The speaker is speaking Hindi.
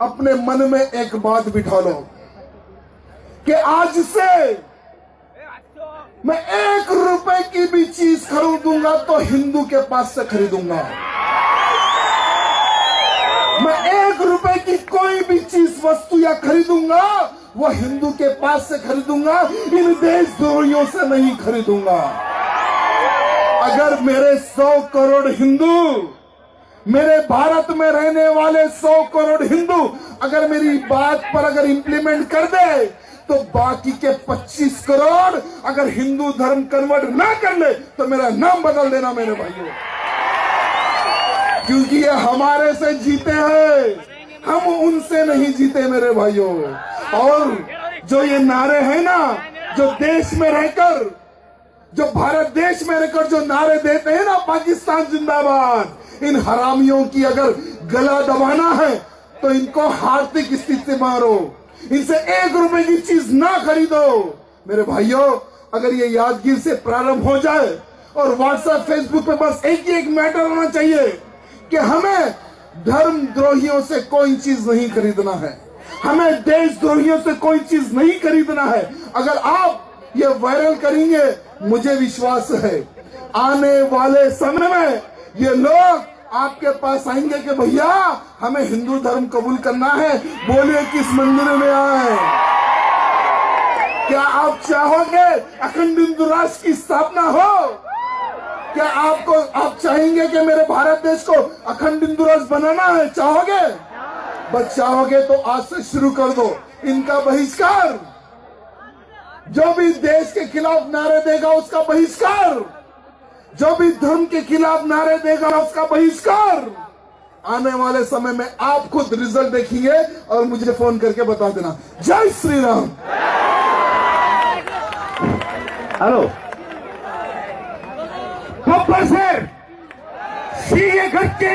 अपने मन में एक बात बिठा लो कि आज से मैं 1 रुपए की भी चीज खरीदूंगा तो हिंदू के पास से खरीदूंगा। मैं 1 रुपए की कोई भी चीज वस्तु या खरीदूंगा वो हिंदू के पास से खरीदूंगा, इन देशद्रोहियों से नहीं खरीदूंगा। अगर मेरे 100 करोड़ हिंदू, मेरे भारत में रहने वाले 100 करोड़ हिंदू अगर मेरी बात पर अगर इंप्लीमेंट कर दे तो बाकी के 25 करोड़ अगर हिंदू धर्म कन्वर्ट ना कर ले तो मेरा नाम बदल देना मेरे भाइयों, क्योंकि ये हमारे से जीते हैं, हम उनसे नहीं जीते मेरे भाइयों। और जो ये नारे हैं ना, जो देश में रहकर, जो भारत देश में रहकर जो नारे देते हैं ना, पाकिस्तान जिंदाबाद, इन हरामियों की अगर गला दबाना है तो इनको आर्थिक स्थिति मारो, इनसे 1 रुपए की चीज ना खरीदो मेरे भाइयों। अगर ये यादगिरी से प्रारंभ हो जाए और व्हाट्सएप फेसबुक पे बस एक ही एक मैटर होना चाहिए कि हमें धर्म द्रोहियों से कोई चीज नहीं खरीदना है, हमें देशद्रोहियों से कोई चीज नहीं खरीदना है। अगर आप ये वायरल करेंगे, मुझे विश्वास है आने वाले समय में ये लोग आपके पास आएंगे कि भैया हमें हिंदू धर्म कबूल करना है, बोलिए किस मंदिर में आए। क्या आप चाहोगे अखंड हिंदू राष्ट्र की स्थापना हो? क्या आप चाहेंगे कि मेरे भारत देश को अखंड हिंदू राष्ट्र बनाना है? चाहोगे? बस चाहोगे तो आज से शुरू कर दो इनका बहिष्कार। जो भी देश के खिलाफ नारे देगा उसका बहिष्कार, जो भी धर्म के खिलाफ नारे देगा उसका बहिष्कार। आने वाले समय में आप खुद रिजल्ट देखेंगे और मुझे फोन करके बता देना। जय श्री राम। हेलो गब्बर सर, सी ये घटके